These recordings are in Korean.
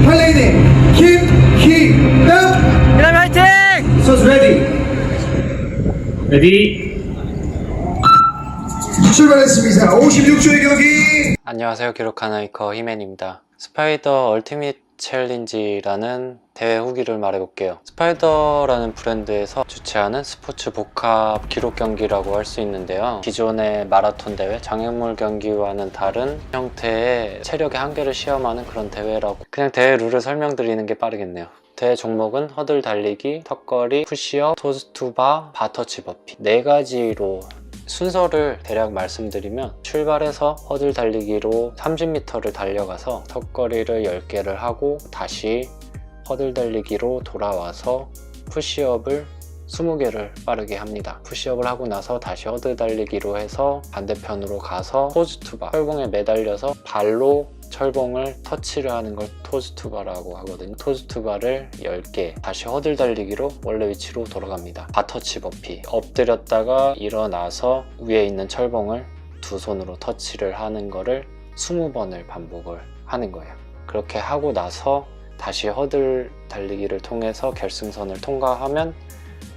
할레이네 김희남 그다음에 화이팅! 선수 레디 레디. 출발했습니다. 56초의 경기. 안녕하세요. 기록한 하이커 히맨입니다. 스파이더 얼티밋 챌린지라는 대회 후기를 말해볼게요. 스파이더라는 브랜드에서 주최하는 스포츠 복합 기록 경기라고 할 수 있는데요. 기존의 마라톤 대회, 장애물 경기와는 다른 형태의 체력의 한계를 시험하는 그런 대회라고, 그냥 대회 룰을 설명드리는 게 빠르겠네요. 대회 종목은 허들 달리기, 턱걸이, 푸시업, 토스투바, 바터치 버피 4가지로 순서를 대략 말씀드리면, 출발해서 허들 달리기로 30m를 달려가서 턱걸이를 10개를 하고 다시 허들 달리기로 돌아와서 푸시업을 20개를 빠르게 합니다. 푸시업을 하고 나서 다시 허들 달리기로 해서 반대편으로 가서 토스투바, 철봉에 매달려서 발로 철봉을 터치를 하는 걸 토스투바라고 하거든요. 토스투바를 10개, 다시 허들 달리기로 원래 위치로 돌아갑니다. 바터치 버피, 엎드렸다가 일어나서 위에 있는 철봉을 두 손으로 터치를 하는 거를 20번을 반복을 하는 거예요. 그렇게 하고 나서 다시 허들 달리기를 통해서 결승선을 통과하면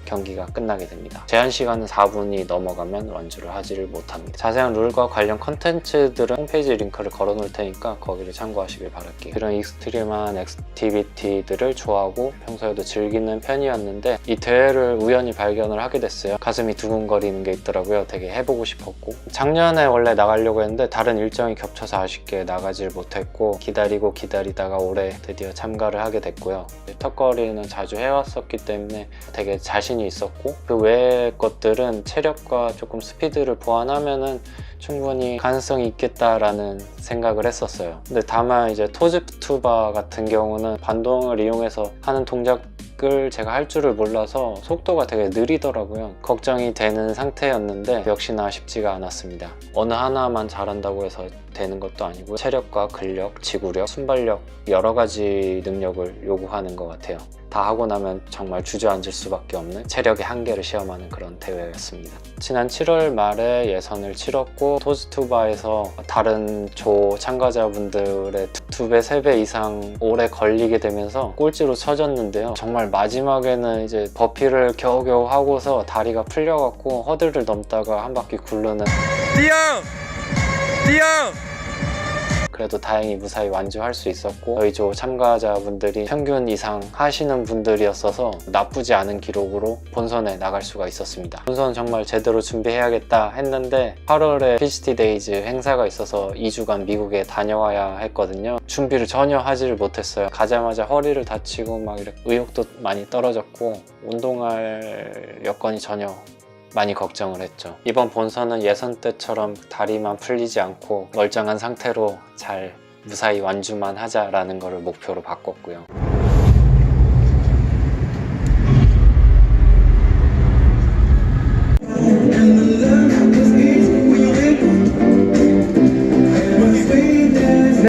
경기가 끝나게 됩니다. 제한 시간은 4분이 넘어가면 완주를 하지를 못합니다. 자세한 룰과 관련 컨텐츠들은 홈페이지 링크를 걸어 놓을 테니까 거기를 참고하시길 바랄게요. 이런 익스트림한 액티비티들을 좋아하고 평소에도 즐기는 편이었는데 이 대회를 우연히 발견을 하게 됐어요. 가슴이 두근거리는 게 있더라고요. 되게 해보고 싶었고, 작년에 원래 나가려고 했는데 다른 일정이 겹쳐서 아쉽게 나가질 못했고, 기다리다가 올해 드디어 참가를 하게 됐고요. 턱걸이는 자주 해왔었기 때문에 되게 자신이 있었고, 그 외의 것들은 체력과 조금 스피드를 보완하면은 충분히 가능성이 있겠다라는 생각을 했었어요. 근데 다만 이제 토스투바 같은 경우는 반동을 이용해서 하는 동작을 제가 할 줄을 몰라서 속도가 되게 느리더라고요. 걱정이 되는 상태였는데 역시나 쉽지가 않았습니다. 어느 하나만 잘한다고 해서 되는 것도 아니고 체력과 근력, 지구력, 순발력 여러 가지 능력을 요구하는 것 같아요. 다 하고 나면 정말 주저앉을 수밖에 없는 체력의 한계를 시험하는 그런 대회였습니다. 지난 7월 말에 예선을 치렀고, 토스투바에서 다른 조 참가자분들의 2배, 3배 이상 오래 걸리게 되면서 꼴찌로 쳐졌는데요. 정말 마지막에는 이제 버피를 겨우겨우 하고서 다리가 풀려갖고 허들을 넘다가 한 바퀴 굴르는, 뛰어! 그래도 다행히 무사히 완주할 수 있었고, 저희 조 참가자분들이 평균 이상 하시는 분들이었어서 나쁘지 않은 기록으로 본선에 나갈 수가 있었습니다. 본선 정말 제대로 준비해야겠다 했는데 8월에 피시티 데이즈 행사가 있어서 2주간 미국에 다녀와야 했거든요. 준비를 전혀 하지를 못했어요. 가자마자 허리를 다치고 막 이렇게 의욕도 많이 떨어졌고, 운동할 여건이 전혀 많이 걱정을 했죠. 이번 본선은 예선 때처럼 다리만 풀리지 않고 멀쩡한 상태로 잘 무사히 완주만 하자라는 것을 목표로 바꿨고요.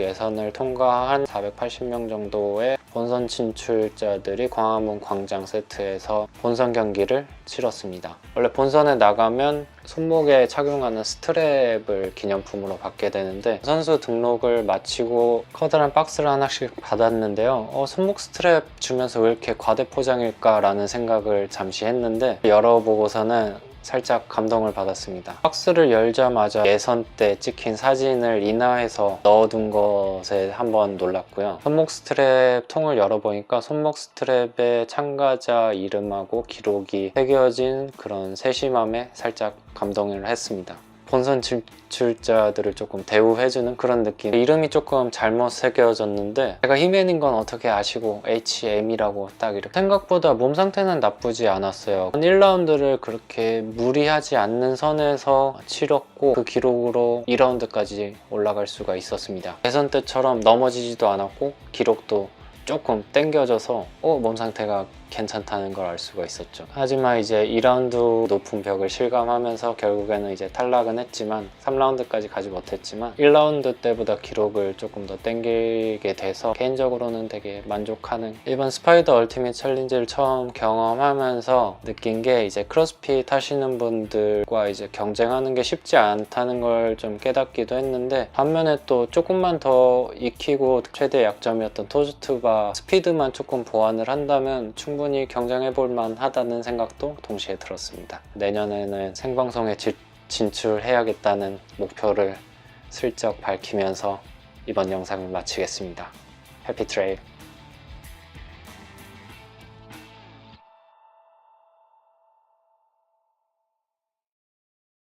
예선을 통과한 480명 정도의 본선 진출자들이 광화문 광장 세트에서 본선 경기를 치렀습니다. 원래 본선에 나가면 손목에 착용하는 스트랩을 기념품으로 받게 되는데, 선수 등록을 마치고 커다란 박스를 하나씩 받았는데요. 손목 스트랩 주면서 왜 이렇게 과대포장일까라는 생각을 잠시 했는데, 열어보고서는 살짝 감동을 받았습니다. 박스를 열자마자 예선 때 찍힌 사진을 인화해서 넣어둔 것에 한번 놀랐고요. 손목 스트랩 통을 열어보니까 손목 스트랩에 참가자 이름하고 기록이 새겨진 그런 세심함에 살짝 감동을 했습니다. 본선 진출자들을 조금 대우해주는 그런 느낌. 이름이 조금 잘못 새겨졌는데 제가 히맨인 건 어떻게 아시고 HM이라고 딱 이렇게. 생각보다 몸 상태는 나쁘지 않았어요. 1라운드를 그렇게 무리하지 않는 선에서 치렀고, 그 기록으로 2라운드까지 올라갈 수가 있었습니다. 예선 때처럼 넘어지지도 않았고 기록도 조금 땡겨져서 몸 상태가 괜찮다는 걸 알 수가 있었죠. 하지만 이제 2라운드 높은 벽을 실감하면서 결국에는 이제 탈락은 했지만 3라운드까지 가지 못했지만 1라운드 때보다 기록을 조금 더 땡기게 돼서 개인적으로는 되게 만족하는, 이번 스파이더 얼티밋 챌린지를 처음 경험하면서 느낀 게 이제 크로스핏 하시는 분들과 이제 경쟁하는 게 쉽지 않다는 걸 좀 깨닫기도 했는데, 반면에 또 조금만 더 익히고 최대 약점이었던 토즈투바 스피드만 조금 보완을 한다면 충분히 경쟁해 볼 만하다는 생각도 동시에 들었습니다. 내년에는 생방송에 진출해야겠다는 목표를 슬쩍 밝히면서 이번 영상을 마치겠습니다. 해피 트레일.